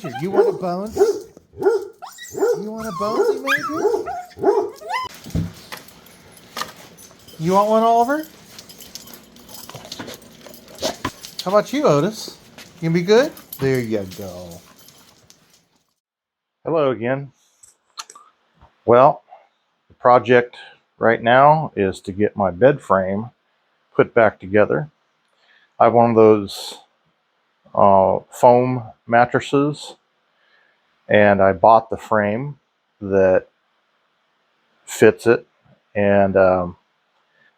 Major, you want a bone? You want a bone, Major? You want one, Oliver? How about you, Otis? You gonna be good? There you go. Hello again. Well, the project right now is to get my bed frame put back together. I have one of those foam mattresses, and I bought the frame that fits it, and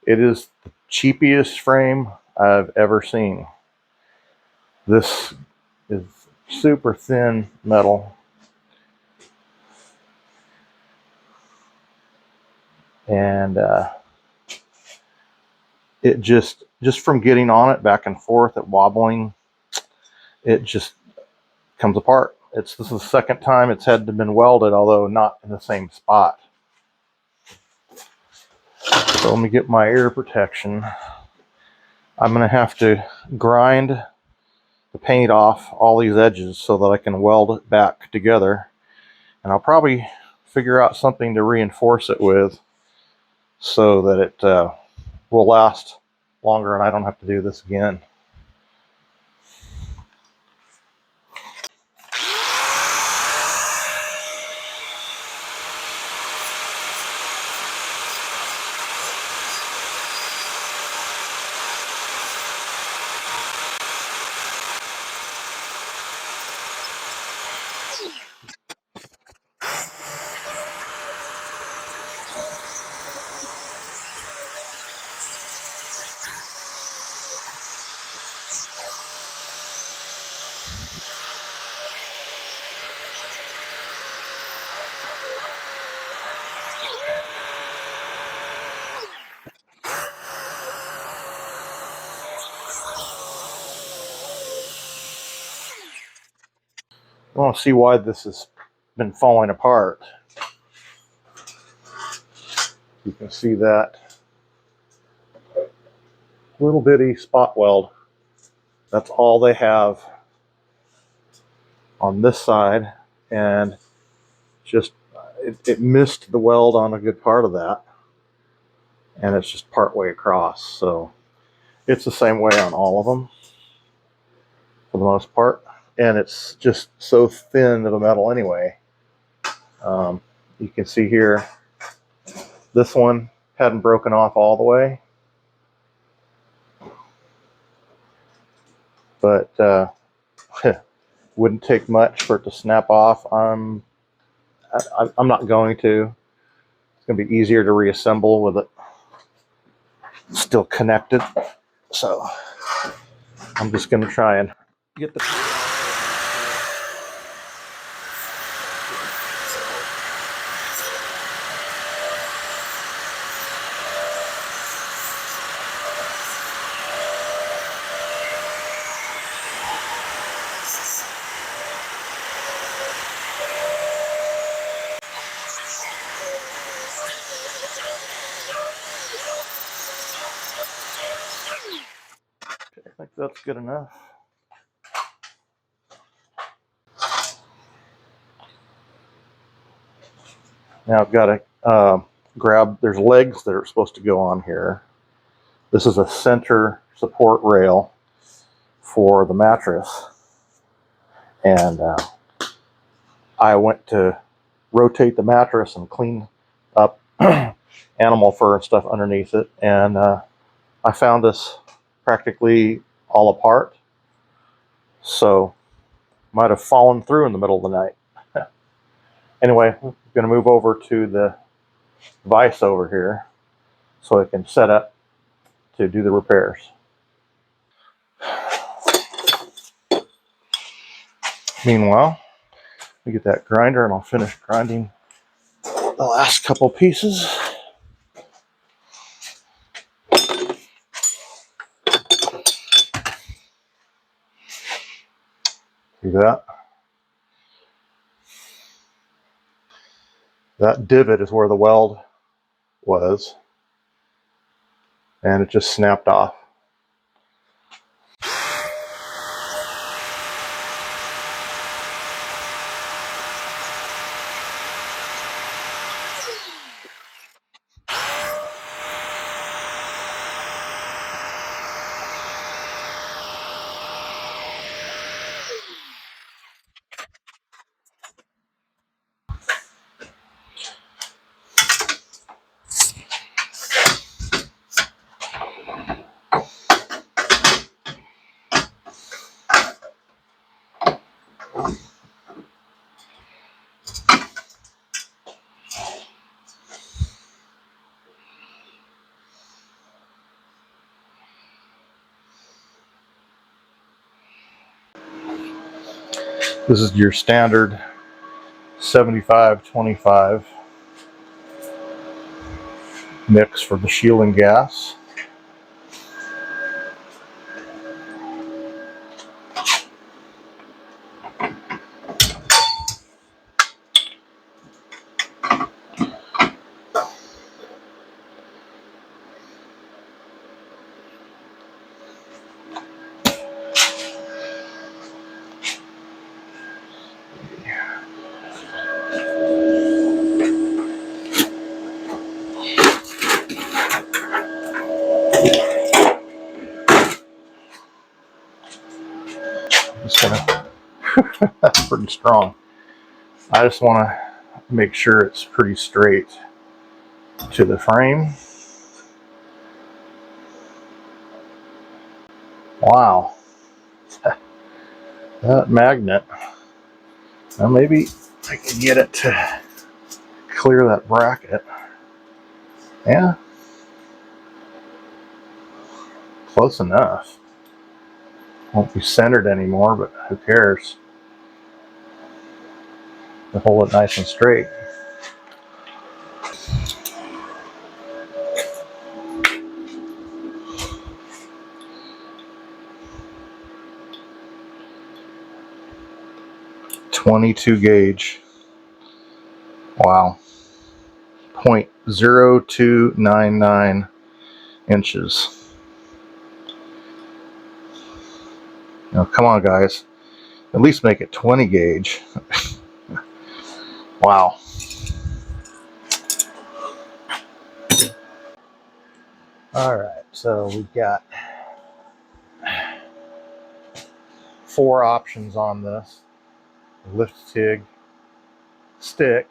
it is the cheapest frame I've ever seen. This is super thin metal, and it just from getting on it back and forth, it wobbling, it just comes apart. This is the second time it's had to been welded, although not in the same spot. So let me get my ear protection. I'm going to have to grind the paint off all these edges so that I can weld it back together. And I'll probably figure out something to reinforce it with so that it will last longer and I don't have to do this again. I want to see why this has been falling apart. You can see that little bitty spot weld. That's all they have on this side, and just it missed the weld on a good part of that, and it's just part way across. So it's the same way on all of them for the most part, and it's just so thin of a metal anyway. You can see here, this one hadn't broken off all the way, but wouldn't take much for it to snap off. I'm not going to. It's going to be easier to reassemble with it still connected. So I'm just going to try and get the... I think that's good enough. Now I've got to grab, there's legs that are supposed to go on here. This is a center support rail for the mattress. And I went to rotate the mattress and clean up animal fur and stuff underneath it. And I found this practically all apart. So might have fallen through in the middle of the night. Anyway, I'm going to move over to the vise over here so I can set up to do the repairs. Meanwhile, we get that grinder and I'll finish grinding the last couple pieces. See that? That divot is where the weld was, and it just snapped off. This is your standard 75-25 mix for the shielding gas. Just gonna, that's pretty strong. I just want to make sure it's pretty straight to the frame. Wow, that magnet. Now maybe I can get it to clear that bracket. Yeah, close enough. Won't be centered anymore, but who cares? To hold it nice and straight. .22 gauge. Wow. 0.0299 inches. Now, come on, guys. At least make it 20 gauge. Wow. All right, so we've got 4 options on this: lift TIG, stick,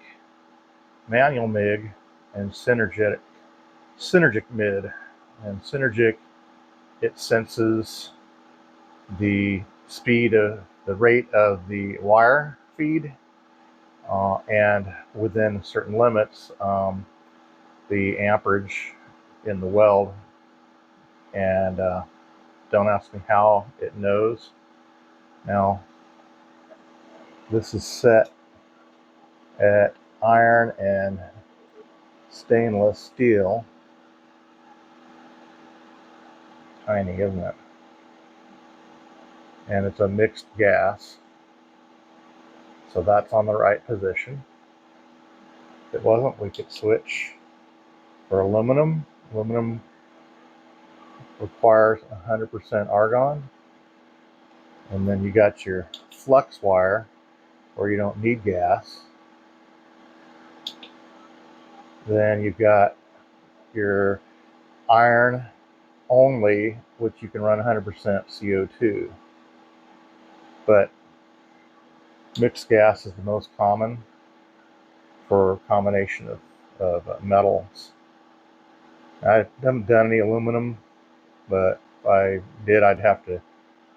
manual MIG, and synergic mid. And synergic, it senses the speed of the rate of the wire feed, and within certain limits, the amperage in the weld. And don't ask me how it knows. Now, this is set at iron and stainless steel. Tiny, isn't it? And it's a mixed gas, so that's on the right position. If it wasn't, we could switch for aluminum. Aluminum requires 100% argon. And then you got your flux wire where you don't need gas. Then you've got your iron only, which you can run 100% CO2. But mixed gas is the most common for a combination of metals. I haven't done any aluminum, but if I did, I'd have to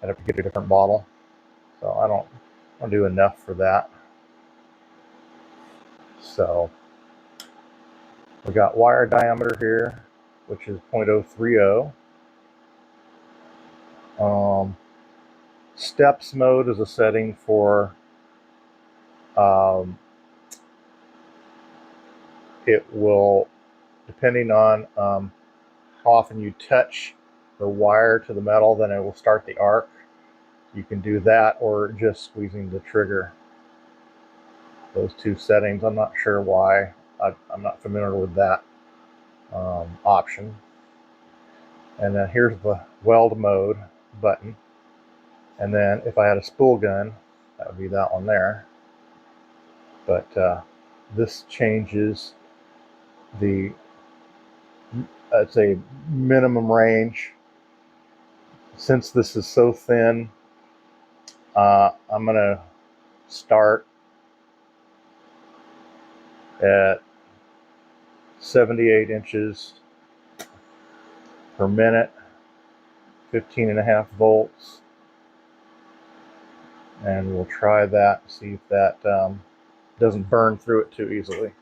get a different bottle. So I don't do enough for that. So we got wire diameter here, which is 0.030. Steps mode is a setting for it will, depending on how often you touch the wire to the metal, then it will start the arc. You can do that, or just squeezing the trigger. Those 2 settings. I'm not sure why. I'm not familiar with that option. And then here's the weld mode button. And then if I had a spool gun, that would be that one there. But this changes the, it's a minimum range. Since this is so thin, I'm going to start at 78 inches per minute, 15.5 volts. And we'll try that, see if that doesn't burn through it too easily.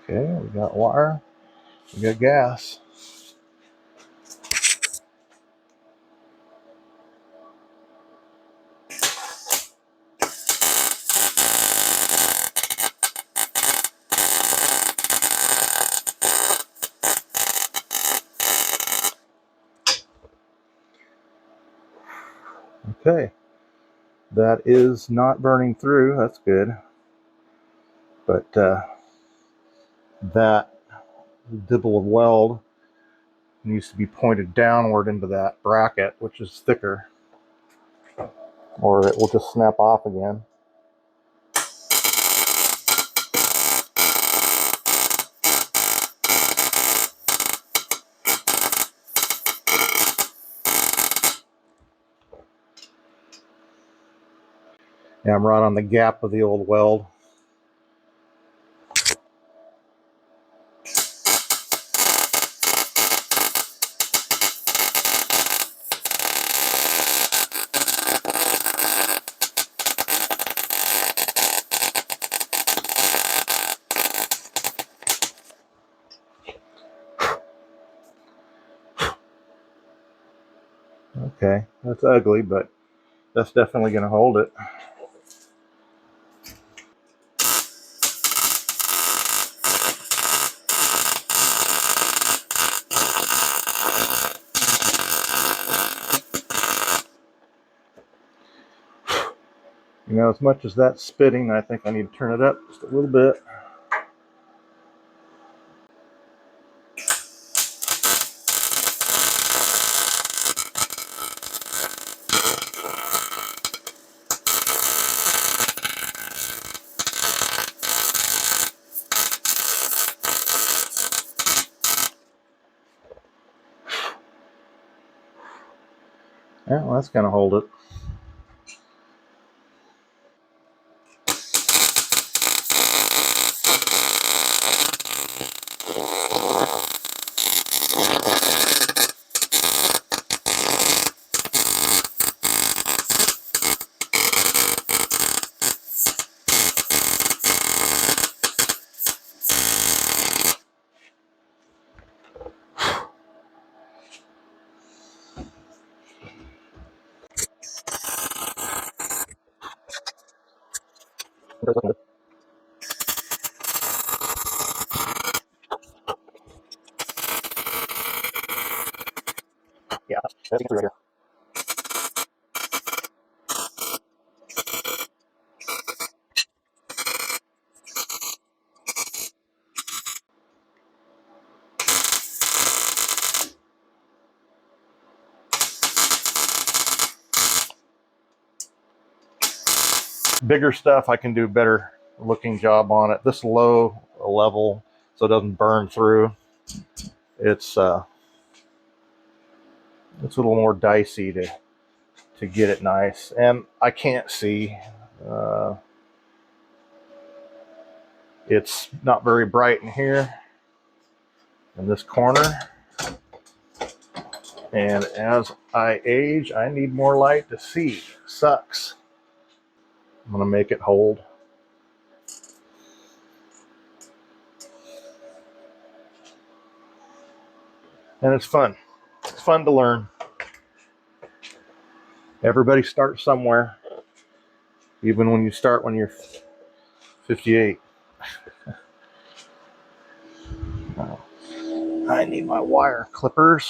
Okay, we got wire, we got gas. Okay, that is not burning through. That's good. But that dibble of weld needs to be pointed downward into that bracket, which is thicker, or it will just snap off again. Yeah, I'm right on the gap of the old weld. Okay, that's ugly, but that's definitely going to hold it. You know, as much as that's spitting, I think I need to turn it up just a little bit. Yeah, well, that's going to hold it. Yeah, that's right here. Bigger stuff, I can do a better looking job on it. This low level, so it doesn't burn through. It's a little more dicey to get it nice, and I can't see. Uh, it's not very bright in here in this corner, and as I age, I need more light to see. It sucks. I'm gonna make it hold. And it's fun. It's fun to learn. Everybody starts somewhere, even when you start when you're 58. Oh, I need my wire clippers.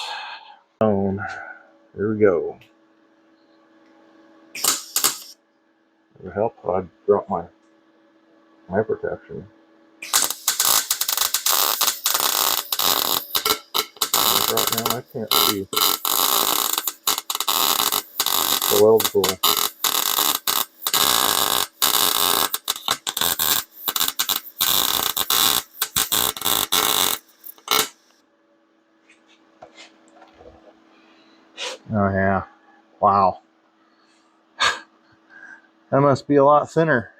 Here we go. It'll help if I drop my protection. Right now I can't see the weld tool. Oh yeah. Wow. That must be a lot thinner.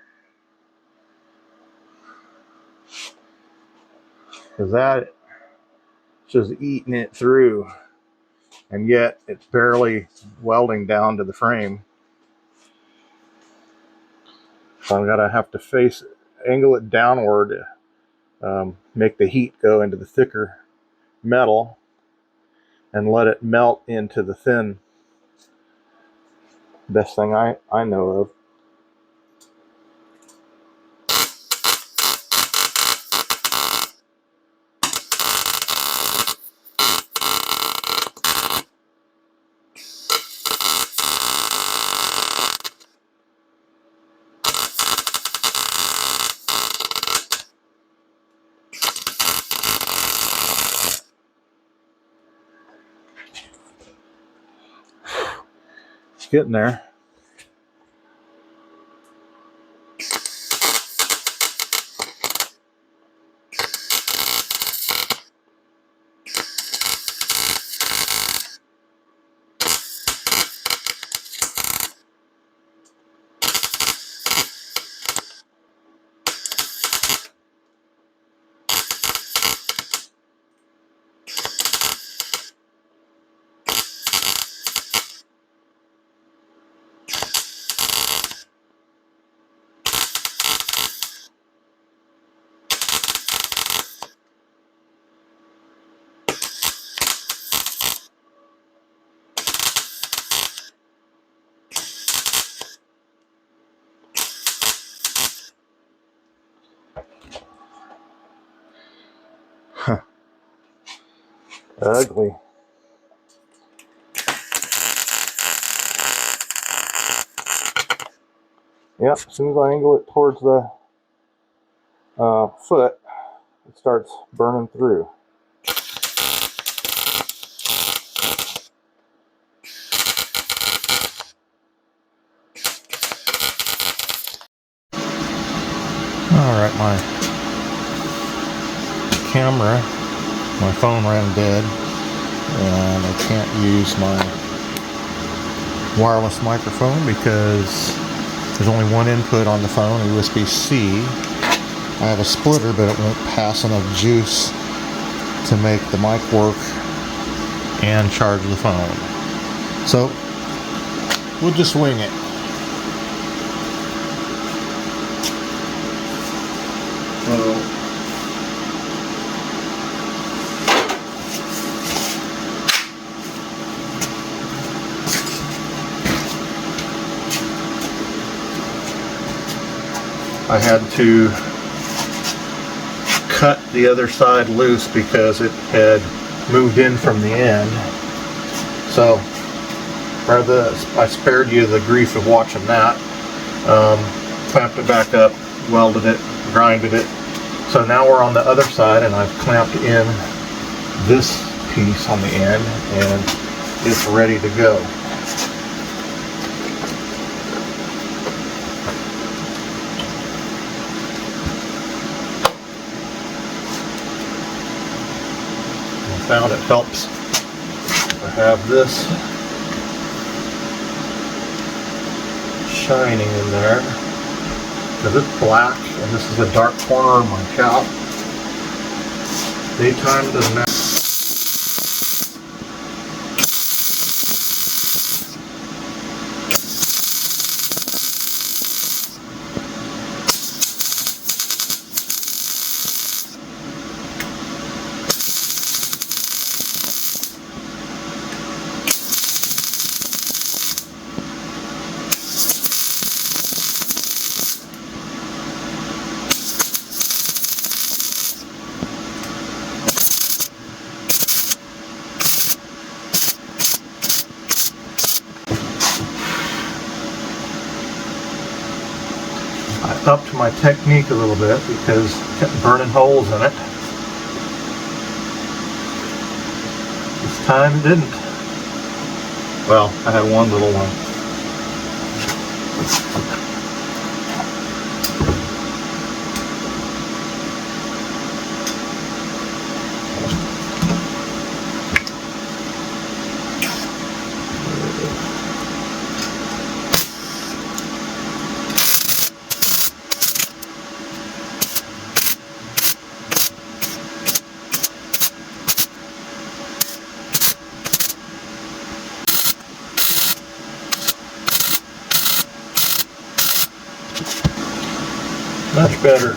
Because that's just eating it through. And yet it's barely welding down to the frame. So I'm gonna have to angle it downward, make the heat go into the thicker metal, and let it melt into the thin. Best thing I know of. getting there. Ugly. Yep, as soon as I angle it towards the foot, it starts burning through. Alright, my camera, my phone ran dead, and I can't use my wireless microphone because there's only one input on the phone, USB-C. I have a splitter, but it won't pass enough juice to make the mic work and charge the phone. So, we'll just wing it. So, I had to cut the other side loose because it had moved in from the end. So I spared you the grief of watching that. Clamped it back up, welded it, grinded it. So now we're on the other side, and I've clamped in this piece on the end, and it's ready to go. I found it helps to have this shining in there, because it's black and this is a dark corner of my shop. Daytime doesn't matter. I upped my technique a little bit because I kept burning holes in it. This time it didn't. Well, I had one little one. Much better.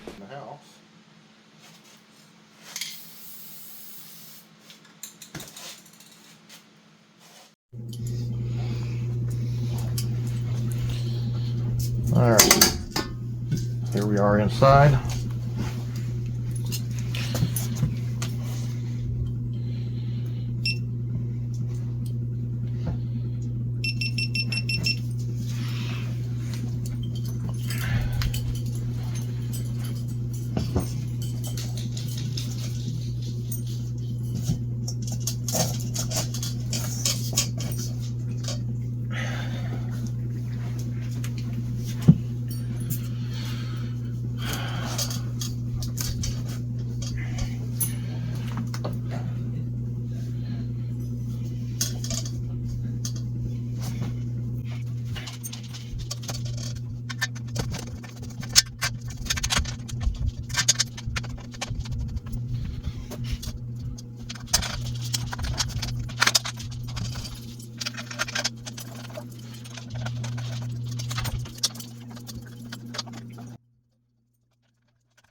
In the house. All right, here we are inside.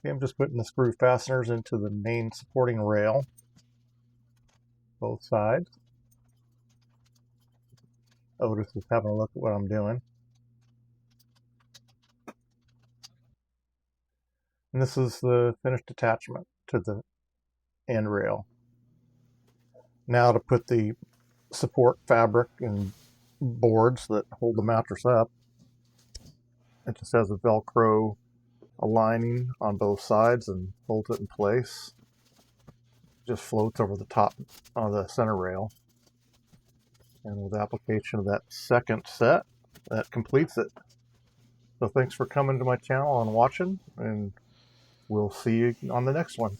Okay, I'm just putting the screw fasteners into the main supporting rail, both sides. Otis is having a look at what I'm doing. And this is the finished attachment to the end rail. Now to put the support fabric and boards that hold the mattress up. It just has a Velcro aligning on both sides and holds it in place. Just floats over the top on the center rail. And with application of that second set, that completes it. So thanks for coming to my channel and watching, and we'll see you on the next one.